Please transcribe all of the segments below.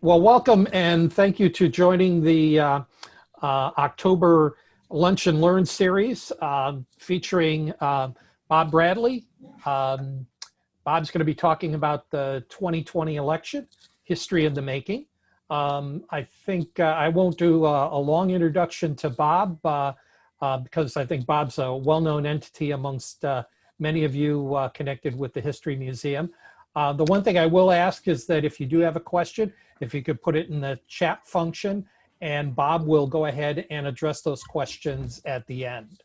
Well, welcome and thank you to joining the October Lunch and Learn series featuring Bob Bradley. Bob's going to be talking about the 2020 election, history in the making. I think I won't do a long introduction to Bob because I think Bob's a well-known entity amongst many of you connected with the History Museum. The one thing I will ask is that if you do have a question, if you could put it in the chat function, and Bob will go ahead and address those questions at the end.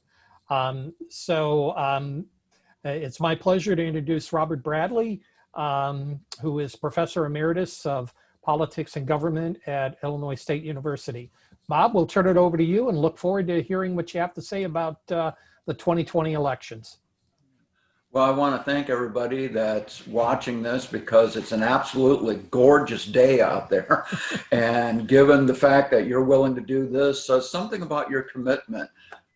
It's my pleasure to introduce Robert Bradley, who is Professor Emeritus of Politics and Government at Illinois State University. Bob, we'll turn it over to you and look forward to hearing what you have to say about the 2020 elections. Well, I want to thank everybody that's watching this because it's an absolutely gorgeous day out there. And given the fact that you're willing to do this, says something about your commitment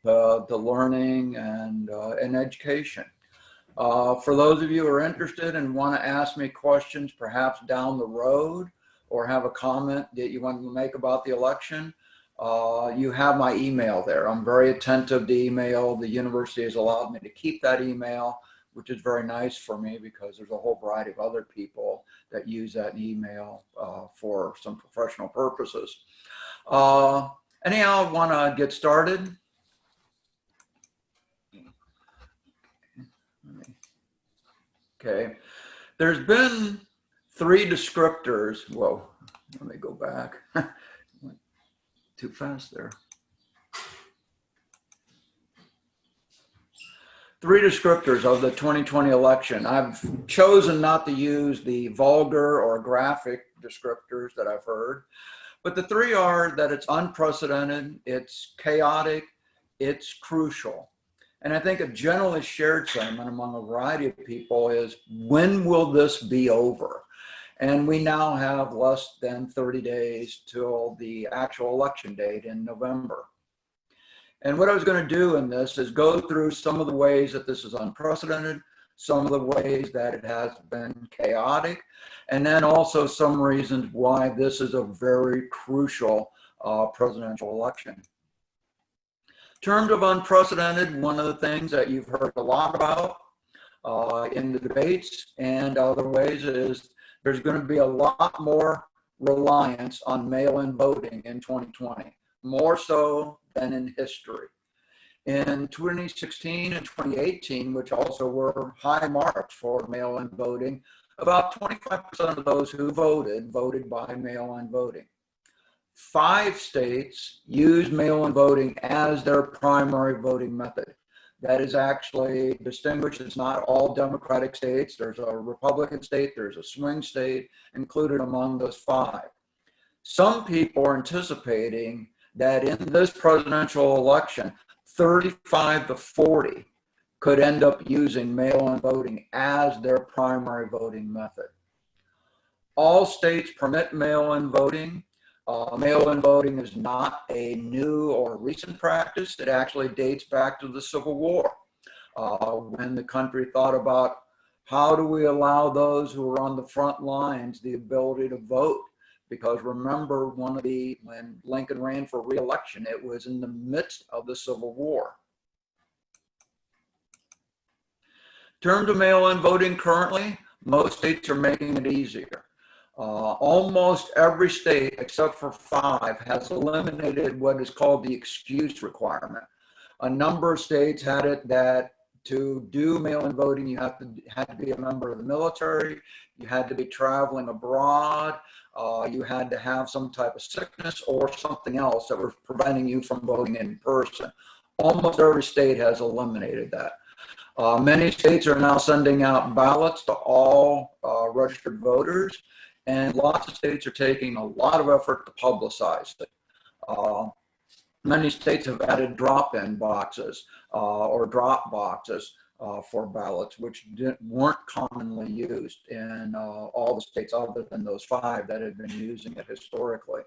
to learning and education. For those of you who are interested and want to ask me questions perhaps down the road or have a comment that you want to make about the election, you have my email there. I'm very attentive to email. The university has allowed me to keep that email, which is very nice for me because there's a whole variety of other people that use that email for some professional purposes. Anyhow, I want to get started. Okay, there's been three descriptors. Whoa, let me go back. Went too fast there. Three descriptors of the 2020 election. I've chosen not to use the vulgar or graphic descriptors that I've heard, but the three are that it's unprecedented, it's chaotic, it's crucial. And I think a generally shared sentiment among a variety of people is, when will this be over? And we now have less than 30 days till the actual election date in November. And what I was going to do in this is go through some of the ways that this is unprecedented, some of the ways that it has been chaotic, and then also some reasons why this is a very crucial presidential election. In terms of unprecedented, one of the things that you've heard a lot about in the debates and other ways is there's going to be a lot more reliance on mail-in voting in 2020, more so than in history. In 2016 and 2018, which also were high marks for mail-in voting, about 25% of those who voted by mail-in voting. 5 states use mail-in voting as their primary voting method. That is actually distinguished. It's not all Democratic states. There's a Republican state, there's a swing state included among those 5. Some people are anticipating that in this presidential election, 35 to 40 could end up using mail-in voting as their primary voting method. All states permit mail-in voting. Mail-in voting is not a new or recent practice. It actually dates back to the Civil War, when the country thought about how do we allow those who are on the front lines the ability to vote. Because remember, when Lincoln ran for re-election, it was in the midst of the Civil War. In terms of mail-in voting currently, most states are making it easier. Almost every state, except for 5, has eliminated what is called the excuse requirement. A number of states had it that to do mail-in voting, you had to be a member of the military, you had to be traveling abroad, you had to have some type of sickness or something else that was preventing you from voting in person. Almost every state has eliminated that. Many states are now sending out ballots to all registered voters, and lots of states are taking a lot of effort to publicize it. Many states have added drop-in boxes or drop boxes for ballots, which weren't commonly used in all the states other than those 5 that had been using it historically.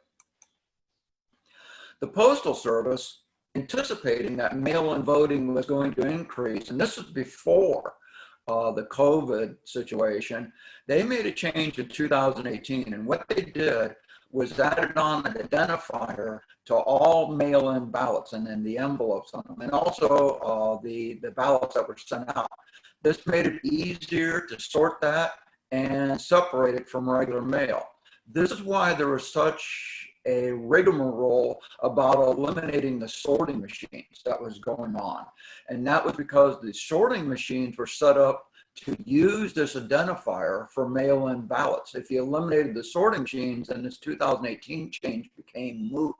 The Postal Service, anticipating that mail-in voting was going to increase, and this was before the COVID situation, they made a change in 2018, and what they did was added on an identifier to all mail-in ballots and then the envelopes on them, and also the ballots that were sent out. This made it easier to sort that and separate it from regular mail. This is why there was such a rigmarole about eliminating the sorting machines that was going on. And that was because the sorting machines were set up to use this identifier for mail-in ballots. If you eliminated the sorting machines, then this 2018 change became moot.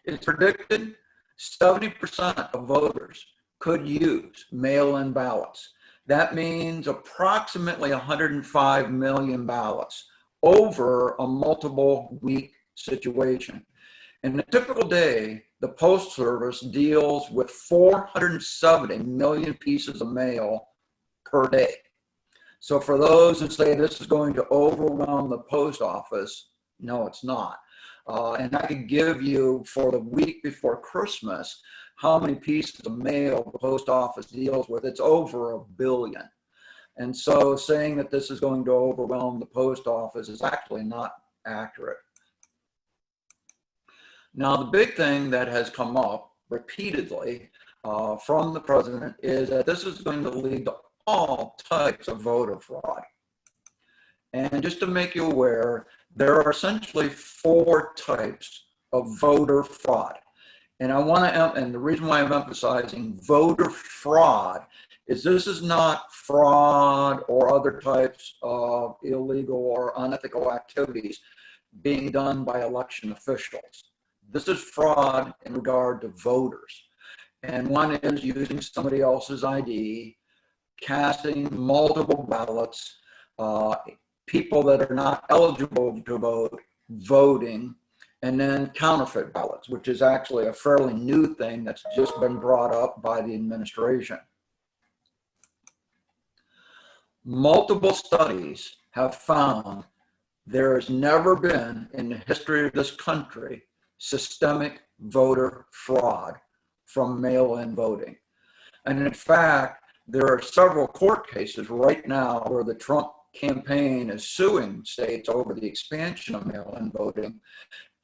It's predicted 70% of voters could use mail-in ballots. That means approximately 105 million ballots over a multiple week situation. In a typical day, the Post Service deals with 470 million pieces of mail per day. So for those who say this is going to overwhelm the post office, no, it's not. And I could give you for the week before Christmas how many pieces of mail the post office deals with. It's over 1 billion. And so saying that this is going to overwhelm the post office is actually not accurate. Now, the big thing that has come up repeatedly from the president is that this is going to lead to all types of voter fraud. And just to make you aware, there are essentially 4 types of voter fraud. And I want to, and the reason why I'm emphasizing voter fraud is this is not fraud or other types of illegal or unethical activities being done by election officials. This is fraud in regard to voters. And one is using somebody else's ID, casting multiple ballots, people that are not eligible to vote, voting, and then counterfeit ballots, which is actually a fairly new thing that's just been brought up by the administration. Multiple studies have found there has never been in the history of this country systemic voter fraud from mail-in voting. And in fact, there are several court cases right now where the Trump campaign is suing states over the expansion of mail-in voting.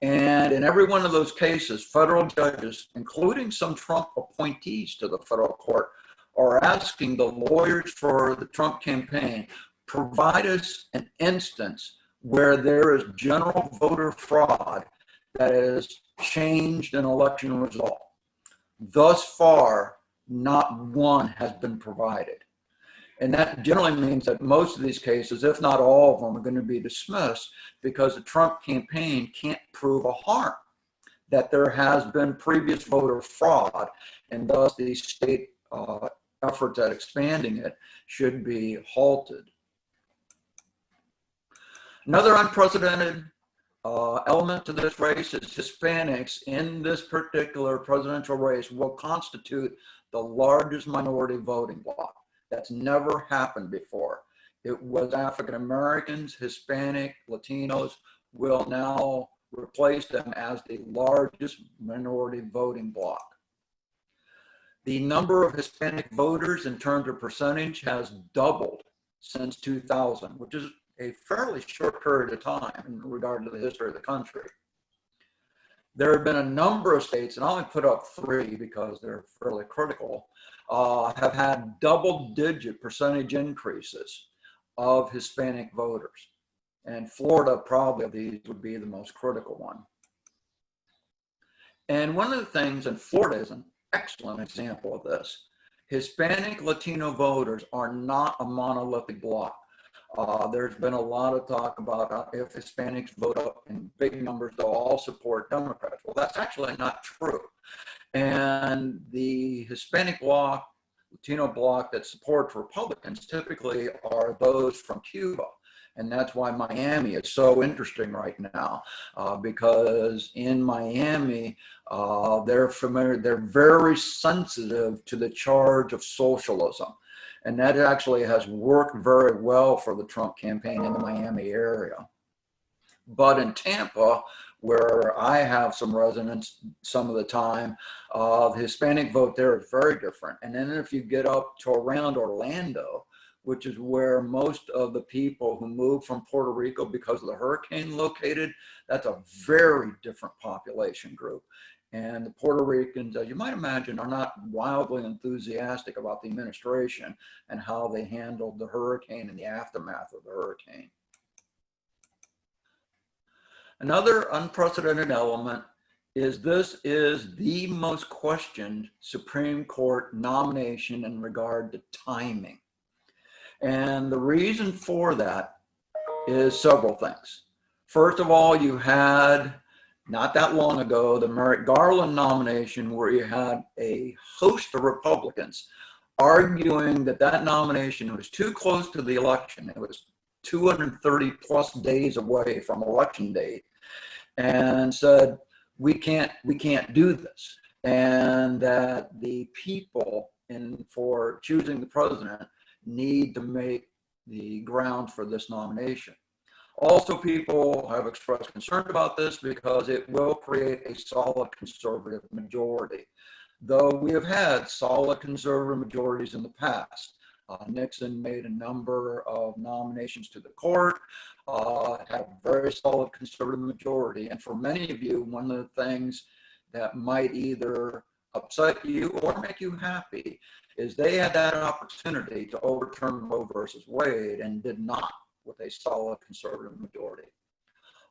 And in every one of those cases, federal judges, including some Trump appointees to the federal court, are asking the lawyers for the Trump campaign, provide us an instance where there is general voter fraud that has changed an election result. Thus far, not one has been provided. And that generally means that most of these cases, if not all of them, are going to be dismissed because the Trump campaign can't prove a harm, that there has been previous voter fraud, and thus the state efforts at expanding it should be halted. Another unprecedented element to this race is Hispanics in this particular presidential race will constitute the largest minority voting bloc. That's never happened before. It was African Americans, Hispanic, Latinos will now replace them as the largest minority voting bloc. The number of Hispanic voters in terms of percentage has doubled since 2000, which is a fairly short period of time in regard to the history of the country. There have been a number of states, and I only put up 3 because they're fairly critical, have had double-digit percentage increases of Hispanic voters. And Florida, probably of these, would be the most critical one. And one of the things, and Florida is an excellent example of this, Hispanic Latino voters are not a monolithic bloc. There's been a lot of talk about if Hispanics vote up in big numbers, they'll all support Democrats. Well, that's actually not true. And the Hispanic bloc, Latino bloc that supports Republicans typically are those from Cuba. And that's why Miami is so interesting right now, because in Miami, they're very sensitive to the charge of socialism. And that actually has worked very well for the Trump campaign in the Miami area. But in Tampa, where I have some residents some of the time, the Hispanic vote there is very different. And then if you get up to around Orlando, which is where most of the people who moved from Puerto Rico because of the hurricane located, that's a very different population group. And the Puerto Ricans, as you might imagine, are not wildly enthusiastic about the administration and how they handled the hurricane and the aftermath of the hurricane. Another unprecedented element is this is the most questioned Supreme Court nomination in regard to timing. And the reason for that is several things. First of all, you had, not that long ago, the Merrick Garland nomination, where you had a host of Republicans arguing that that nomination was too close to the election. It was 230 plus days away from election date, and said, we can't do this. And that the people for choosing the president need to make the ground for this nomination. Also, people have expressed concern about this because it will create a solid conservative majority. Though we have had solid conservative majorities in the past. Nixon made a number of nominations to the court, had a very solid conservative majority. And for many of you, one of the things that might either upset you or make you happy is they had that opportunity to overturn Roe versus Wade and did not, with a solid conservative majority.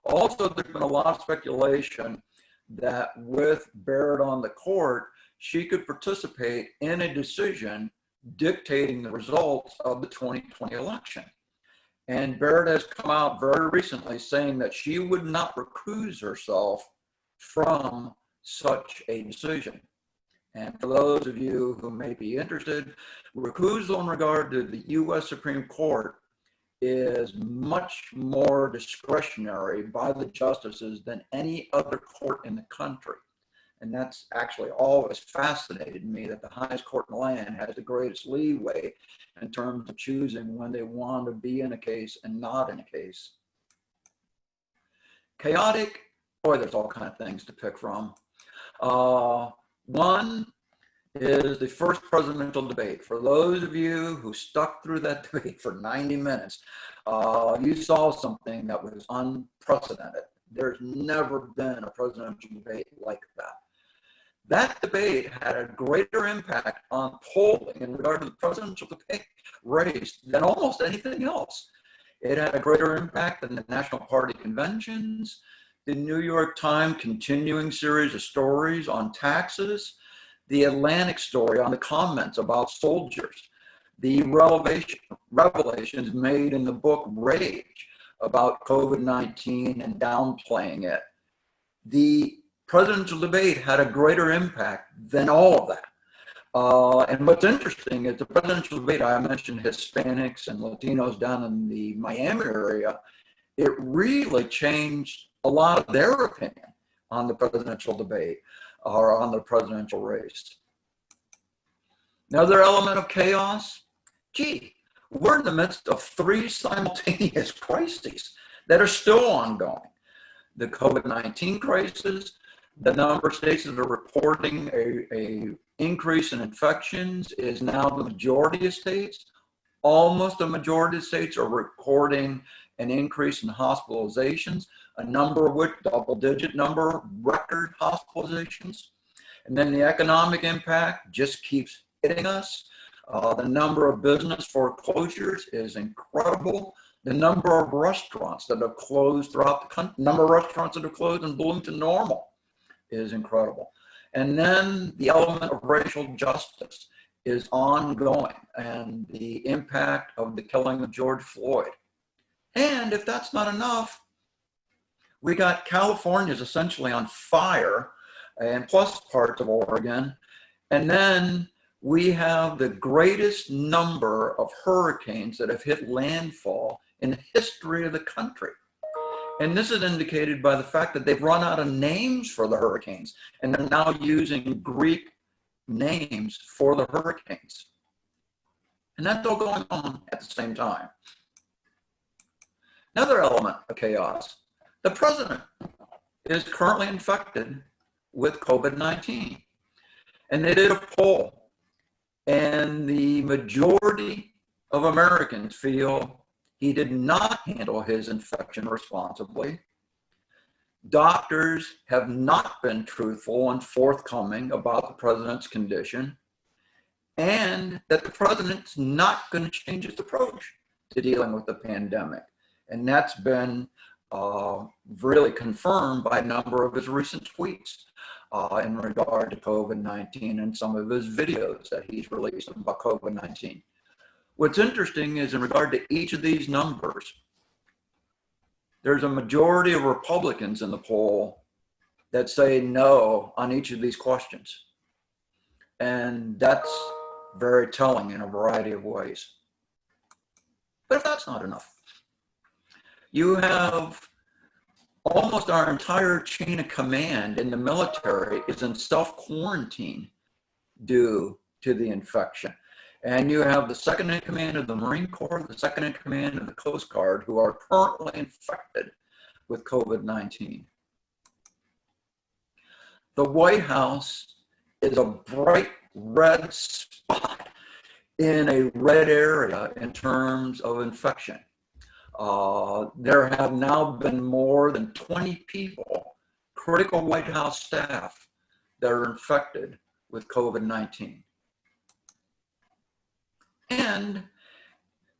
Also, there's been a lot of speculation that with Barrett on the court, she could participate in a decision dictating the results of the 2020 election. And Barrett has come out very recently saying that she would not recuse herself from such a decision. And for those of you who may be interested, recusal in regard to the U.S. Supreme Court is much more discretionary by the justices than any other court in the country. And that's actually always fascinated me, that the highest court in the land has the greatest leeway in terms of choosing when they want to be in a case and not in a case. Chaotic, boy, there's all kinds of things to pick from. One is the first presidential debate. For those of you who stuck through that debate for 90 minutes, you saw something that was unprecedented. There's never been a presidential debate like that. That debate had a greater impact on polling in regard to the presidential debate race than almost anything else. It had a greater impact than the National Party conventions, the New York Times continuing series of stories on taxes, the Atlantic story on the comments about soldiers, the revelations made in the book Rage about COVID-19 and downplaying it. The presidential debate had a greater impact than all of that. And what's interesting is the presidential debate, I mentioned Hispanics and Latinos down in the Miami area, it really changed a lot of their opinion on the presidential debate or on the presidential race. Another element of chaos, gee, we're in the midst of 3 simultaneous crises that are still ongoing. The COVID-19 crisis, the number of states that are reporting a increase in infections is now the majority of states. Almost a majority of states are reporting an increase in hospitalizations, a number of which, double-digit number, record hospitalizations. And then the economic impact just keeps hitting us. The number of business foreclosures is incredible. The number of restaurants that have closed throughout the country, number of restaurants that have closed in Bloomington Normal is incredible. And then the element of racial justice is ongoing, and the impact of the killing of George Floyd. And if that's not enough, we got California's essentially on fire, and plus parts of Oregon. And then we have the greatest number of hurricanes that have hit landfall in the history of the country. And this is indicated by the fact that they've run out of names for the hurricanes, and they're now using Greek names for the hurricanes. And that's all going on at the same time. Another element of chaos, the president is currently infected with COVID-19. And they did a poll, and the majority of Americans feel he did not handle his infection responsibly. Doctors have not been truthful and forthcoming about the president's condition, and that the president's not going to change his approach to dealing with the pandemic. And that's been really confirmed by a number of his recent tweets in regard to COVID-19 and some of his videos that he's released about COVID-19. What's interesting is in regard to each of these numbers, there's a majority of Republicans in the poll that say no on each of these questions. And that's very telling in a variety of ways. But if that's not enough, you have almost our entire chain of command in the military is in self-quarantine due to the infection. And you have the second in command of the Marine Corps, the second in command of the Coast Guard, who are currently infected with COVID-19. The White House is a bright red spot in a red area in terms of infection. There have now been more than 20 people, critical White House staff, that are infected with COVID-19. And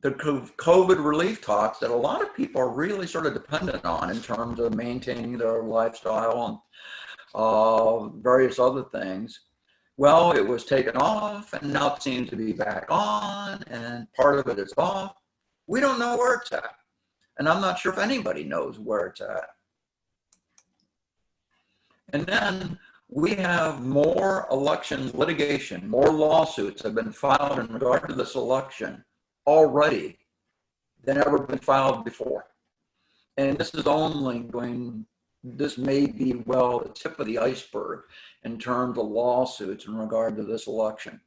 the COVID relief talks that a lot of people are really sort of dependent on in terms of maintaining their lifestyle and various other things. Well, it was taken off and now it seems to be back on, and part of it is off. We don't know where it's at. And I'm not sure if anybody knows where it's at. And then we have more election litigation, more lawsuits have been filed in regard to this election already than ever been filed before. And this is only going, this may be, well, the tip of the iceberg in terms of lawsuits in regard to this election.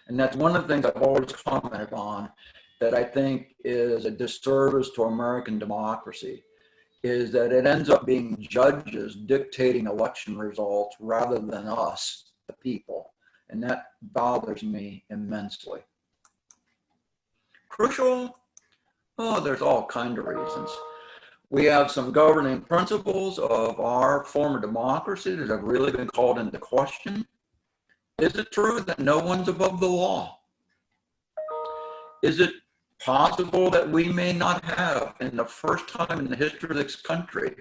And that's one of the things I've always commented on that I think is a disservice to American democracy, is that it ends up being judges dictating election results rather than us, the people. And that bothers me immensely. Crucial? Oh, there's all kinds of reasons. We have some governing principles of our former democracy that have really been called into question. Is it true that no one's above the law? Is it possible that we may not have, in the first time in the history of this country,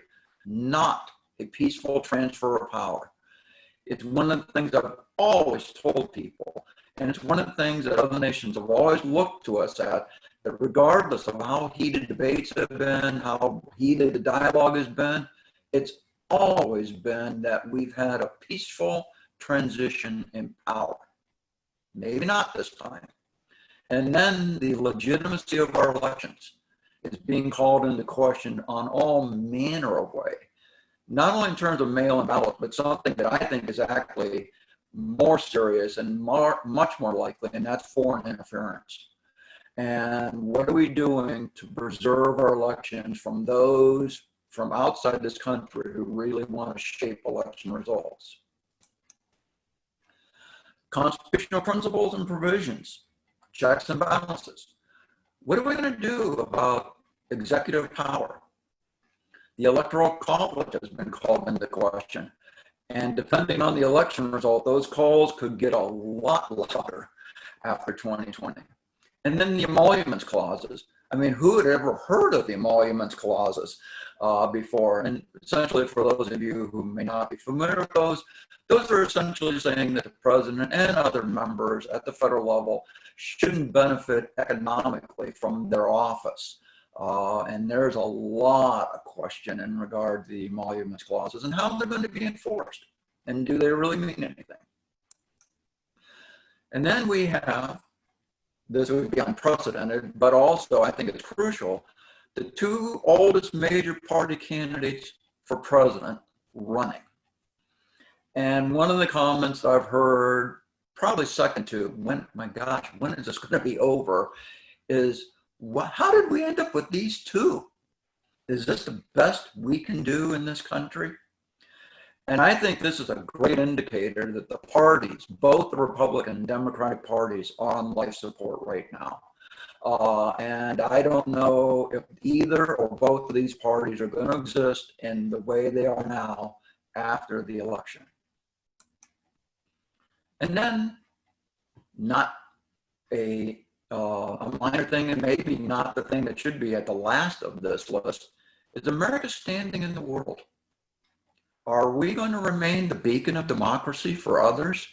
not a peaceful transfer of power? It's one of the things I've always told people, and it's one of the things that other nations have always looked to us at, that regardless of how heated debates have been, how heated the dialogue has been, it's always been that we've had a peaceful transition in power. Maybe not this time. And then the legitimacy of our elections is being called into question on all manner of way, not only in terms of mail-in ballot, but something that I think is actually more serious and much more likely, and that's foreign interference. And what are we doing to preserve our elections from those from outside this country who really want to shape election results? Constitutional principles and provisions. Checks and balances. What are we going to do about executive power? The Electoral College has been called into question. And depending on the election result, those calls could get a lot louder after 2020. And then the emoluments clauses. I mean, who had ever heard of the emoluments clauses before? And essentially, for those of you who may not be familiar with those are essentially saying that the president and other members at the federal level shouldn't benefit economically from their office. And there's a lot of question in regard to the emoluments clauses and how they're going to be enforced. And do they really mean anything? And then we have, this would be unprecedented, but also I think it's crucial, the two oldest major party candidates for president running. And one of the comments I've heard, probably second to, when is this going to be over, is, how did we end up with these two? Is this the best we can do in this country? And I think this is a great indicator that the parties, both the Republican and Democratic parties, are on life support right now. And I don't know if either or both of these parties are going to exist in the way they are now after the election. And then, not a minor thing, and maybe not the thing that should be at the last of this list, is America's standing in the world. Are we going to remain the beacon of democracy for others?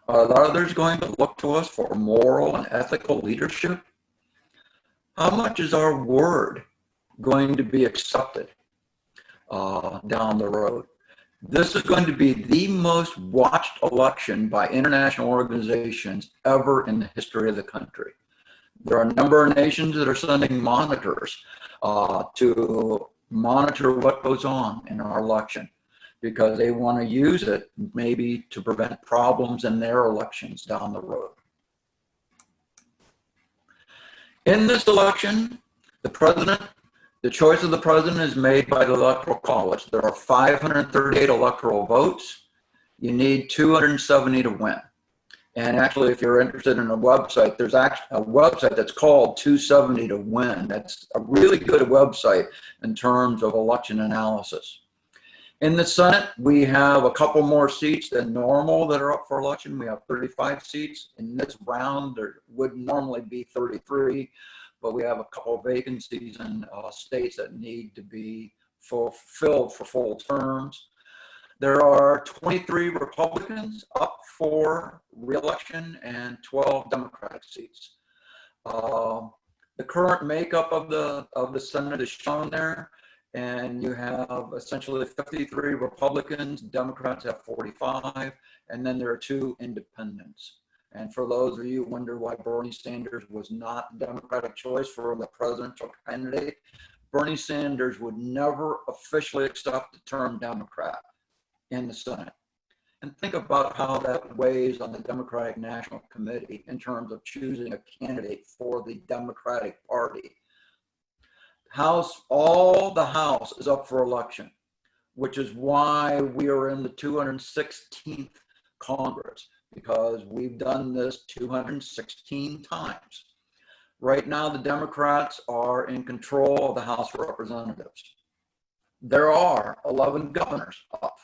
Are others going to look to us for moral and ethical leadership? How much is our word going to be accepted down the road? This is going to be the most watched election by international organizations ever in the history of the country. There are a number of nations that are sending monitors to monitor what goes on in our election, because they want to use it maybe to prevent problems in their elections down the road. In this election, the choice of the president is made by the Electoral College. There are 538 electoral votes. You need 270 to win. And actually, if you're interested in a website, there's actually a website that's called 270 to Win. That's a really good website in terms of election analysis. In the Senate, we have a couple more seats than normal that are up for election. We have 35 seats. In this round, there would normally be 33. But we have a couple of vacancies in states that need to be fulfilled for full terms. There are 23 Republicans up for re-election and 12 Democratic seats. The current makeup of the Senate is shown there, and you have essentially 53 Republicans, Democrats have 45, and then there are 2 independents. And for those of you who wonder why Bernie Sanders was not a Democratic choice for the presidential candidate, Bernie Sanders would never officially accept the term Democrat in the Senate. And think about how that weighs on the Democratic National Committee in terms of choosing a candidate for the Democratic Party. All the House is up for election, which is why we are in the 216th Congress, because we've done this 216 times. Right now, the Democrats are in control of the House of Representatives. There are 11 governors up.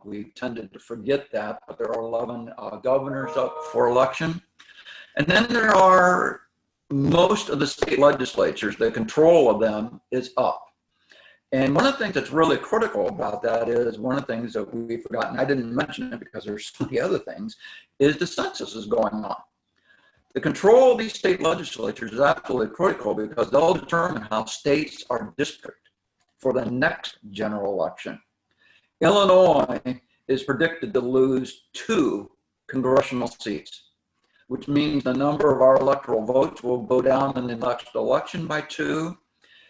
We tended to forget that, but there are 11 governors up for election. And then there are most of the state legislatures. The control of them is up. And one of the things that's really critical about that is, one of the things that we've forgotten, I didn't mention it because there's so many other things, is the census is going on. The control of these state legislatures is absolutely critical, because they'll determine how states are districted for the next general election. Illinois is predicted to lose 2 congressional seats, which means the number of our electoral votes will go down in the next election by 2.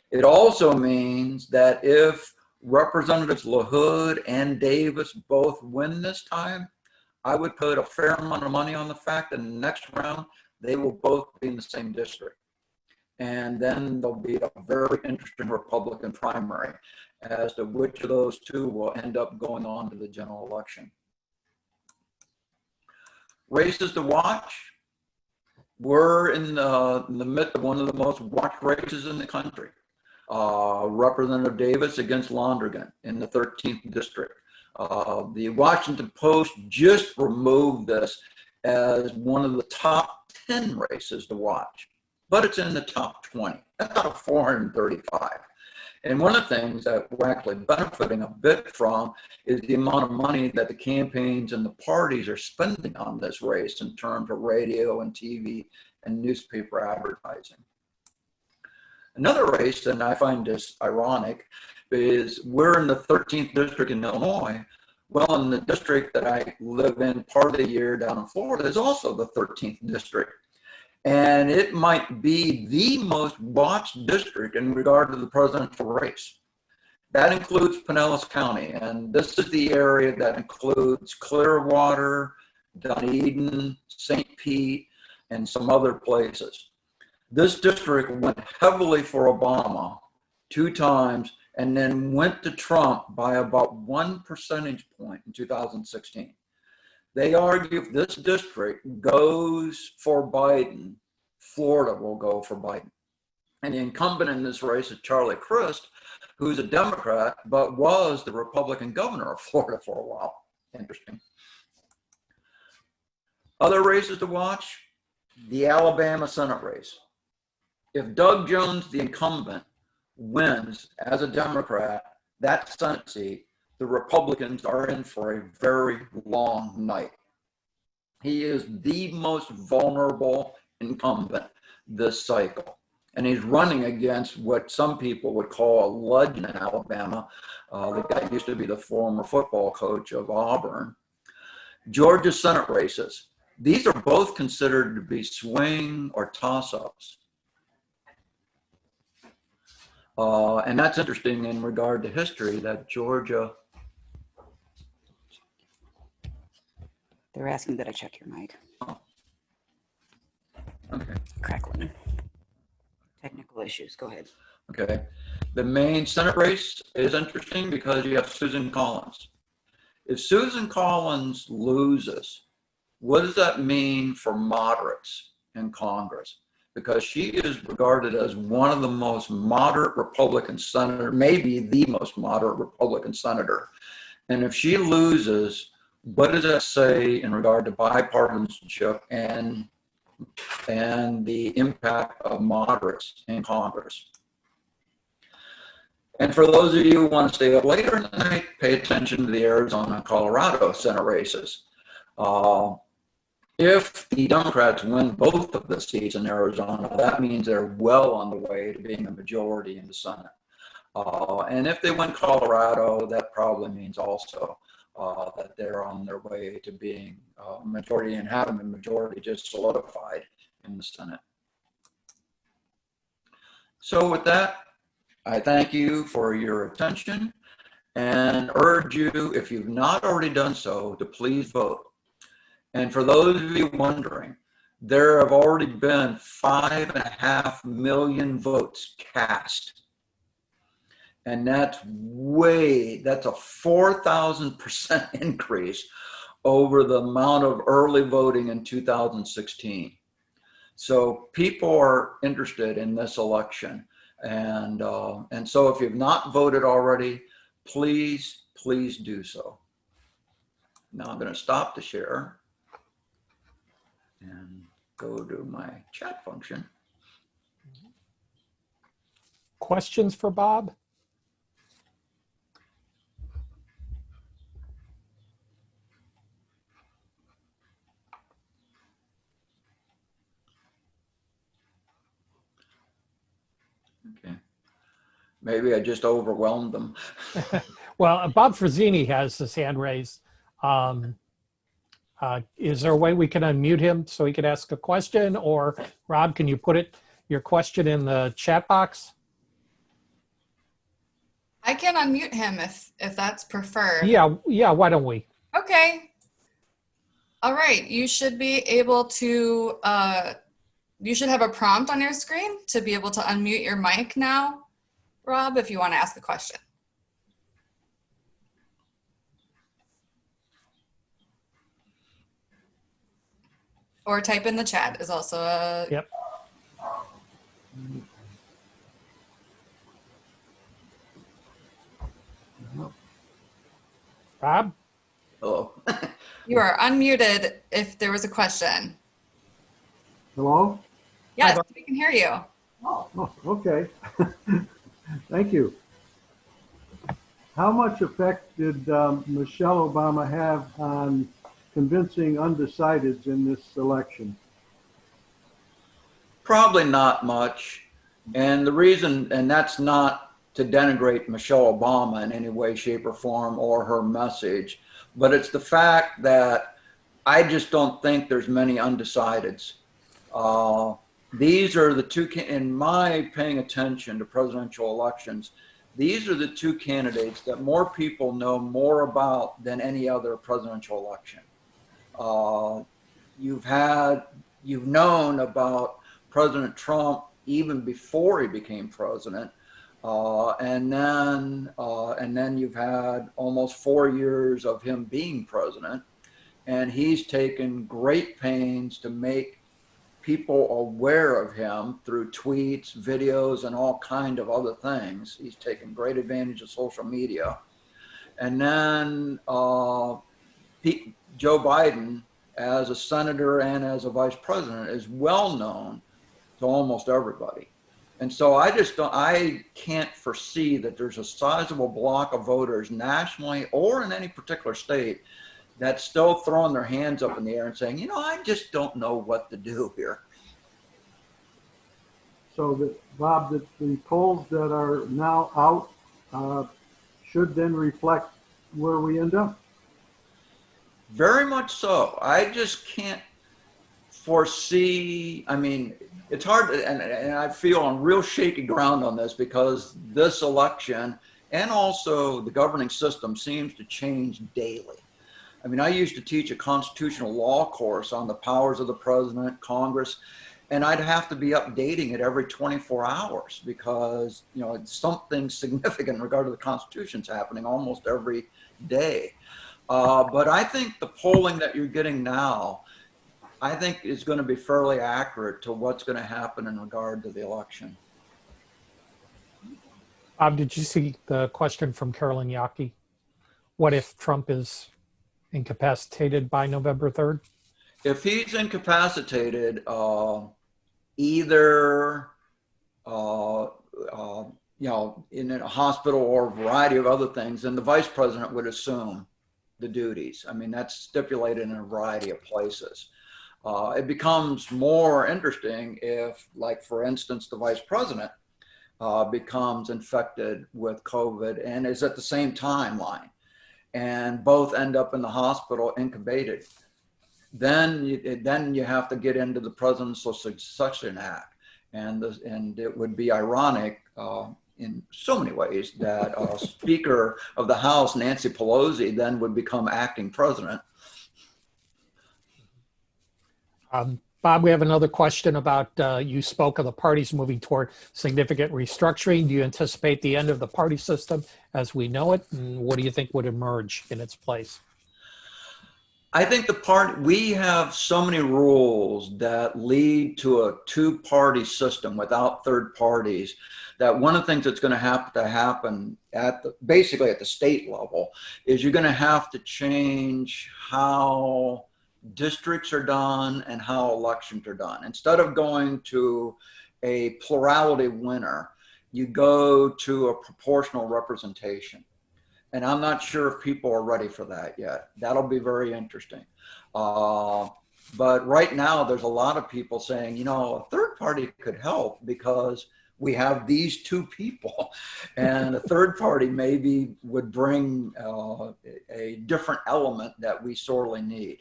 It also means that if Representatives LaHood and Davis both win this time, I would put a fair amount of money on the fact that in the next round, they will both be in the same district. And then there'll be a very interesting Republican primary as to which of those 2 will end up going on to the general election. Races to watch. We're in the midst of one of the most watched races in the country. Representative Davis against Londrigan in the 13th district. The Washington Post just removed this as one of the top 10 races to watch, but it's in the top 20. That's out of 435. And one of the things that we're actually benefiting a bit from is the amount of money that the campaigns and the parties are spending on this race in terms of radio and TV and newspaper advertising. Another race, and I find this ironic, is we're in the 13th district in Illinois. Well, in the district that I live in part of the year down in Florida is also the 13th district. And it might be the most watched district in regard to the presidential race. That includes Pinellas County, and this is the area that includes Clearwater, Dunedin, St. Pete, and some other places. This district went heavily for Obama 2 times and then went to Trump by about 1 percentage point in 2016. They argue if this district goes for Biden, Florida will go for Biden. And the incumbent in this race is Charlie Crist, who's a Democrat, but was the Republican governor of Florida for a while. Interesting. Other races to watch, the Alabama Senate race. If Doug Jones, the incumbent, wins as a Democrat that Senate seat, the Republicans are in for a very long night. He is the most vulnerable incumbent this cycle. And he's running against what some people would call a legend in Alabama. The guy used to be the former football coach of Auburn. Georgia Senate races. These are both considered to be swing or toss-ups. And that's interesting in regard to history, that Georgia. They're asking that I check your mic. Oh. Okay. Crackling. Technical issues. Go ahead. Okay. The main Senate race is interesting because you have Susan Collins. If Susan Collins loses, what does that mean for moderates in Congress? Because she is regarded as one of the most moderate Republican senator, maybe the most moderate Republican senator. And if she loses, what does that say in regard to bipartisanship and the impact of moderates in Congress? And for those of you who want to stay up later in the night, pay attention to the Arizona and Colorado Senate races. If the Democrats win both of the seats in Arizona, that means they're well on the way to being a majority in the Senate. And if they win Colorado, that probably means also that they're on their way to being a majority and having the majority just solidified in the Senate. So with that, I thank you for your attention and urge you, if you've not already done so, to please vote. And for those of you wondering, there have already been 5.5 million votes cast. And that's a 4,000% increase over the amount of early voting in 2016. So people are interested in this election. And so if you've not voted already, please do so. Now I'm going to stop the share and go to my chat function. Questions for Bob? Okay. Maybe I just overwhelmed them. Well, Bob Frazzini has his hand raised. Is there a way we can unmute him so he could ask a question? Or Rob, can you put your question in the chat box? I can unmute him if that's preferred. Yeah, why don't we? Okay. All right, you should be able to, you should have a prompt on your screen to be able to unmute your mic now, Rob, if you want to ask a question. Or type in the chat is also a... Yep. Rob? Hello. You are unmuted if there was a question. Hello? Yes, we can hear you. Oh, okay. Thank you. How much effect did Michelle Obama have on convincing undecideds in this election? Probably not much. And the reason, and that's not to denigrate Michelle Obama in any way, shape, or form, or her message, but it's the fact that I just don't think there's many undecideds. These are the two, in my paying attention to presidential elections, these are the two candidates that more people know more about than any other presidential election. You've known about President Trump even before he became president. And then you've had almost 4 years of him being president. And he's taken great pains to make people aware of him through tweets, videos, and all kind of other things. He's taken great advantage of social media. And then Joe Biden, as a senator and as a vice president, is well known to almost everybody. And so I can't foresee that there's a sizable block of voters nationally or in any particular state that's still throwing their hands up in the air and saying, you know, I just don't know what to do here. So that, Bob, the polls that are now out should then reflect where we end up. Very much so. I just can't foresee, I mean, it's hard, and I feel on real shaky ground on this because this election and also the governing system seems to change daily. I mean, I used to teach a constitutional law course on the powers of the president, Congress, and I'd have to be updating it every 24 hours because, you know, something significant in regard to the Constitution's happening almost every day. But I think the polling that you're getting now, I think is going to be fairly accurate to what's going to happen in regard to the election. Bob, did you see the question from Carolyn Yockey? What if Trump is incapacitated by November 3rd? If he's incapacitated, either you know, in a hospital or a variety of other things, then the vice president would assume the duties. I mean, that's stipulated in a variety of places. It becomes more interesting if, like, for instance, the vice president becomes infected with COVID and is at the same timeline, and both end up in the hospital incubated. Then you have to get into the Presidential Succession Act, and it would be ironic in so many ways that Speaker of the House, Nancy Pelosi, then would become acting president. Bob, we have another question about, you spoke of the parties moving toward significant restructuring. Do you anticipate the end of the party system as we know it? And what do you think would emerge in its place? I think we have so many rules that lead to a two-party system without third parties that one of the things that's going to have to happen basically at the state level is you're going to have to change how districts are done and how elections are done. Instead of going to a plurality winner, you go to a proportional representation. And I'm not sure if people are ready for that yet. That'll be very interesting. But right now, there's a lot of people saying, you know, a third party could help because we have these two people, and a third party maybe would bring a different element that we sorely need.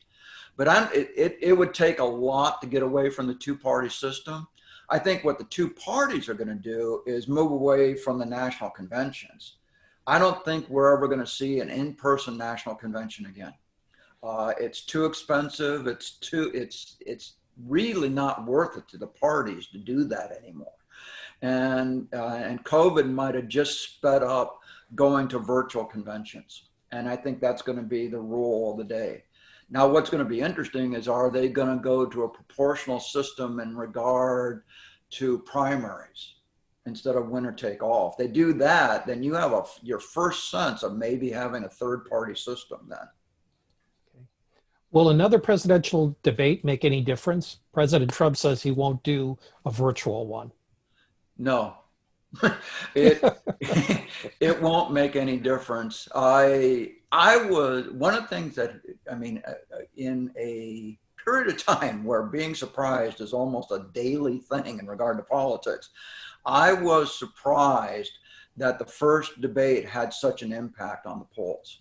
But it would take a lot to get away from the two-party system. I think what the two parties are going to do is move away from the national conventions. I don't think we're ever going to see an in-person national convention again. It's too expensive. It's really not worth it to the parties to do that anymore. And COVID might have just sped up going to virtual conventions. And I think that's going to be the rule of the day. Now, what's going to be interesting is, are they going to go to a proportional system in regard to primaries instead of winner take all? If they do that, then you have your first sense of maybe having a third party system then. Okay. Will another presidential debate make any difference? President Trump says he won't do a virtual one. No, it won't make any difference. One of the things that, I mean, in a period of time where being surprised is almost a daily thing in regard to politics, I was surprised that the first debate had such an impact on the polls.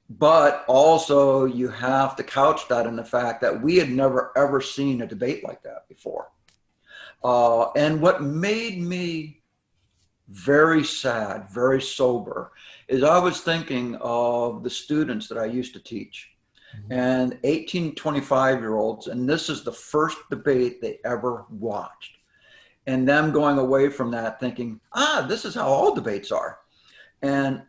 But also you have to couch that in the fact that we had never ever seen a debate like that before. And what made me very sad, very sober, is I was thinking of the students that I used to teach, and 18, 25-year-olds, and this is the first debate they ever watched. And them going away from that thinking, this is how all debates are. And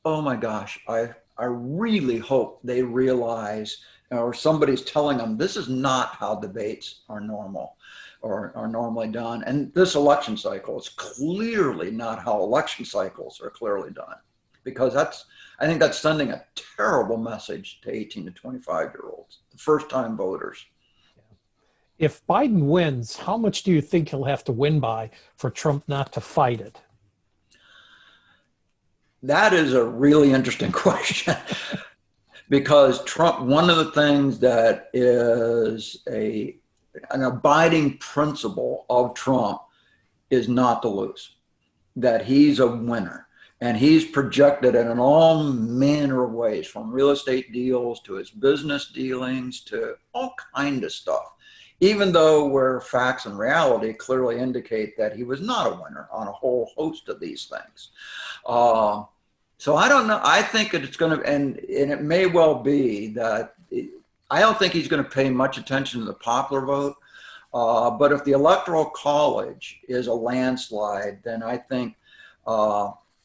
oh my gosh, I I really hope they realize, or somebody's telling them, this is not how debates are normal or are normally done. And this election cycle is clearly not how election cycles are clearly done, because I think that's sending a terrible message to 18 to 25-year-olds, first-time voters. If Biden wins, how much do you think he'll have to win by for Trump not to fight it? That is a really interesting question. Because Trump, one of the things that is an abiding principle of Trump is not to lose, that he's a winner. And he's projected it in all manner of ways, from real estate deals to his business dealings to all kind of stuff, even though where facts and reality clearly indicate that he was not a winner on a whole host of these things. So I don't know. I think it's going to, and it may well be that I don't think he's going to pay much attention to the popular vote. But if the Electoral College is a landslide, then I think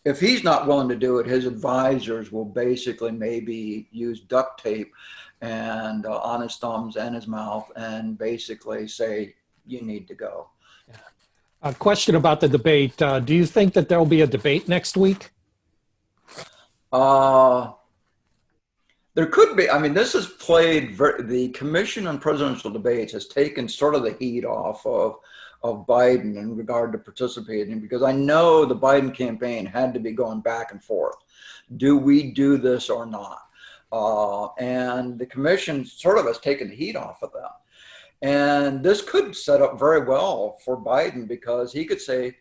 if he's not willing to do it, his advisors will basically maybe use duct tape and on his thumbs and his mouth and basically say, you need to go. A question about the debate. Do you think that there'll be a debate next week? There could be. I mean, this has played, the Commission on Presidential Debates has taken sort of the heat off of Biden in regard to participating, because I know the Biden campaign had to be going back and forth. Do we do this or not? And the commission sort of has taken the heat off of them. And this could set up very well for Biden, because he could say,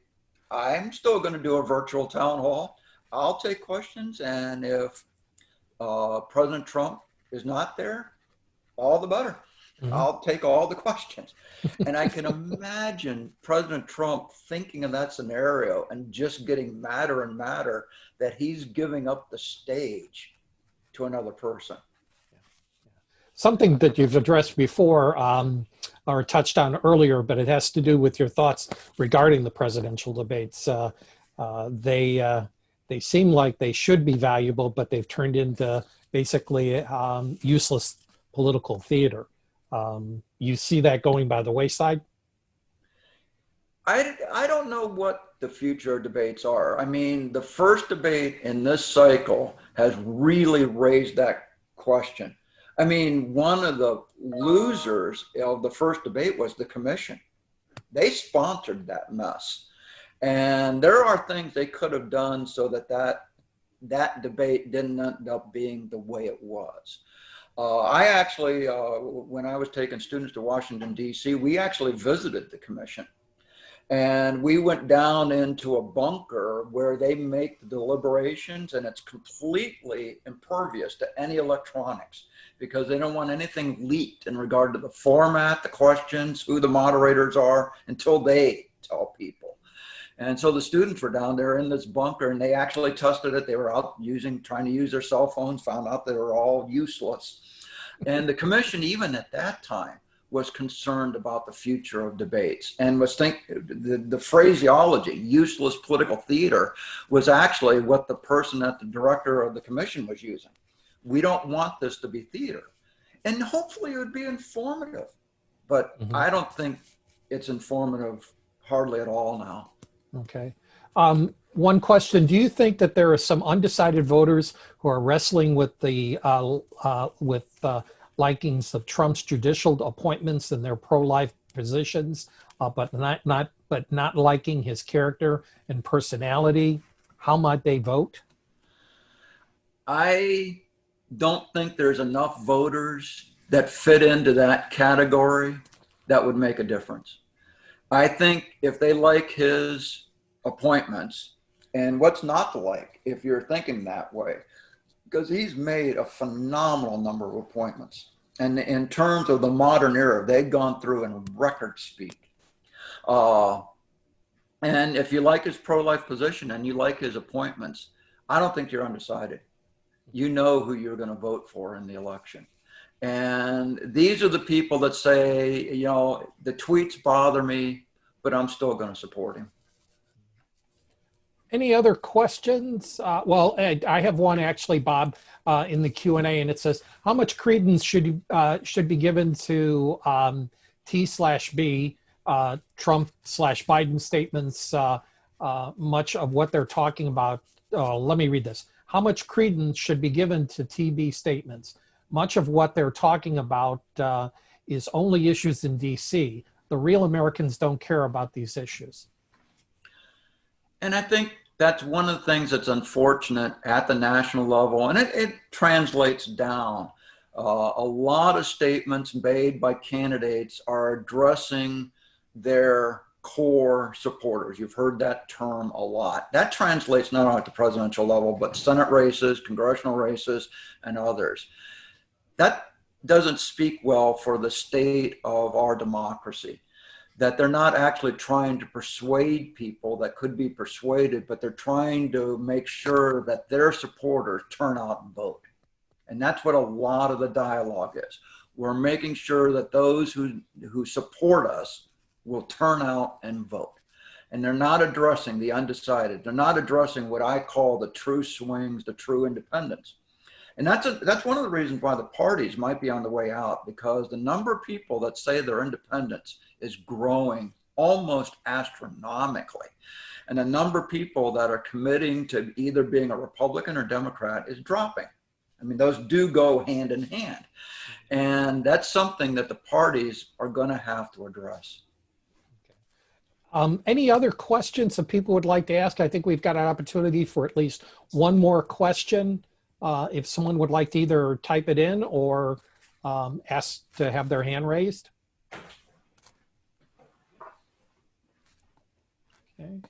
I'm still going to do a virtual town hall. I'll take questions. And if President Trump is not there, all the better. Mm-hmm. I'll take all the questions. And I can imagine President Trump thinking of that scenario and just getting madder and madder that he's giving up the stage to another person. Something that you've addressed before or touched on earlier, but it has to do with your thoughts regarding the presidential debates. They seem like they should be valuable, but they've turned into basically useless political theater. You see that going by the wayside? I don't know what the future debates are. I mean, the first debate in this cycle has really raised that question. I mean, one of the losers of the first debate was the commission. They sponsored that mess. And there are things they could have done so that debate didn't end up being the way it was. I actually, when I was taking students to Washington, D.C., we actually visited the commission. And we went down into a bunker where they make the deliberations, and it's completely impervious to any electronics, because they don't want anything leaked in regard to the format, the questions, who the moderators are, until they tell people. And so the students were down there in this bunker, and they actually tested it. They were out trying to use their cell phones, found out they were all useless. And the commission, even at that time, was concerned about the future of debates, and was the phraseology, useless political theater, was actually what the person at the director of the commission was using. We don't want this to be theater. And hopefully it would be informative, but I don't think it's informative hardly at all now. Okay. One question: do you think that there are some undecided voters who are wrestling with the likings of Trump's judicial appointments and their pro-life positions, but not liking his character and personality? How might they vote? I don't think there's enough voters that fit into that category that would make a difference. I think if they like his appointments, and what's not to like if you're thinking that way, because he's made a phenomenal number of appointments. And in terms of the modern era, they've gone through in record speed. And if you like his pro-life position and you like his appointments, I don't think you're undecided. You know who you're going to vote for in the election. And these are the people that say, you know, the tweets bother me, but I'm still going to support him. Any other questions? Well, I have one actually, Bob, in the Q&A, and it says, how much credence should be given to T/B, Trump/Biden statements, much of what they're talking about? Let me read this. How much credence should be given to TB statements? Much of what they're talking about is only issues in DC. The real Americans don't care about these issues. And I think that's one of the things that's unfortunate at the national level, and it translates down. A lot of statements made by candidates are addressing their core supporters. You've heard that term a lot. That translates not only at the presidential level, but Senate races, congressional races, and others. That doesn't speak well for the state of our democracy, that they're not actually trying to persuade people that could be persuaded, but they're trying to make sure that their supporters turn out and vote. And that's what a lot of the dialogue is. We're making sure that those who support us will turn out and vote. And they're not addressing the undecided. They're not addressing what I call the true swings, the true independents. And that's one of the reasons why the parties might be on the way out, because the number of people that say they're independents is growing almost astronomically. And the number of people that are committing to either being a Republican or Democrat is dropping. I mean, those do go hand in hand. And that's something that the parties are going to have to address. Any other questions that people would like to ask? I think we've got an opportunity for at least one more question. If someone would like to either type it in or ask to have their hand raised. Okay.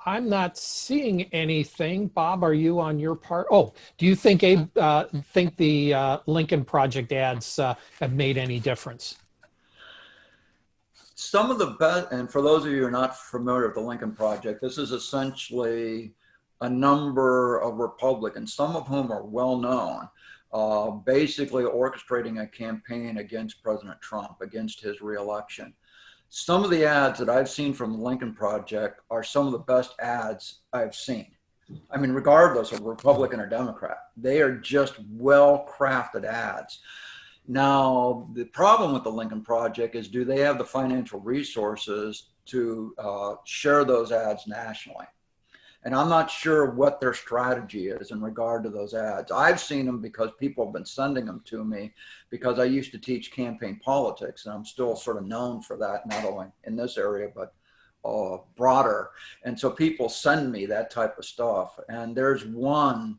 I'm not seeing anything. Bob, are you on your part? Oh, do you think the Lincoln Project ads have made any difference? Some of the best, and for those of you who are not familiar with the Lincoln Project, this is essentially a number of Republicans, some of whom are well known, basically orchestrating a campaign against President Trump, against his reelection. Some of the ads that I've seen from the Lincoln Project are some of the best ads I've seen. I mean, regardless of Republican or Democrat, they are just well-crafted ads. Now, the problem with the Lincoln Project is, do they have the financial resources to share those ads nationally? And I'm not sure what their strategy is in regard to those ads. I've seen them because people have been sending them to me, because I used to teach campaign politics, and I'm still sort of known for that, not only in this area, but broader. And so people send me that type of stuff. And there's one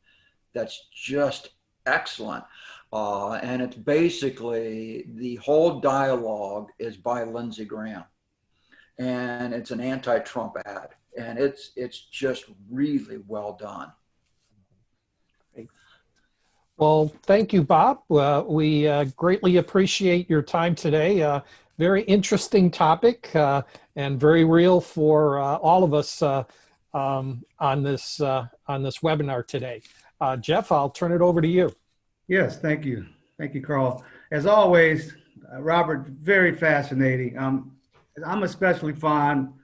that's just excellent. And it's basically, the whole dialogue is by Lindsey Graham. And it's an anti-Trump ad. And it's just really well done. Well, thank you, Bob. We greatly appreciate your time today. Very interesting topic and very real for all of us on this webinar today. Jeff, I'll turn it over to you. Yes, thank you. Thank you, Carl. As always, Robert, very fascinating. I'm especially fond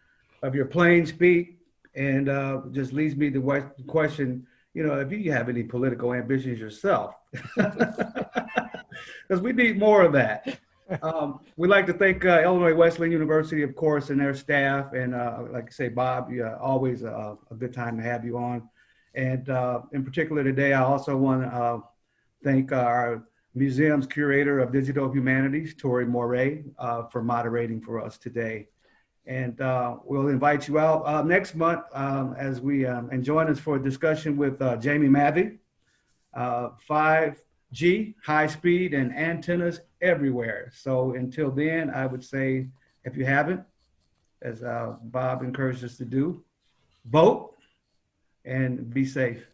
of your plain speak, and just leads me to the question, if you have any political ambitions yourself, because we need more of that. We'd like to thank Illinois Wesleyan University, of course, and their staff. And like I say, Bob, always a good time to have you on. And in particular today, I also want to thank our museum's curator of digital humanities, Tori Moray, for moderating for us today. And we'll invite you out next month as we and join us for a discussion with Jamie Mathy, 5G, high speed, and antennas everywhere. So until then, I would say, if you haven't, as Bob encouraged us to do, vote and be safe.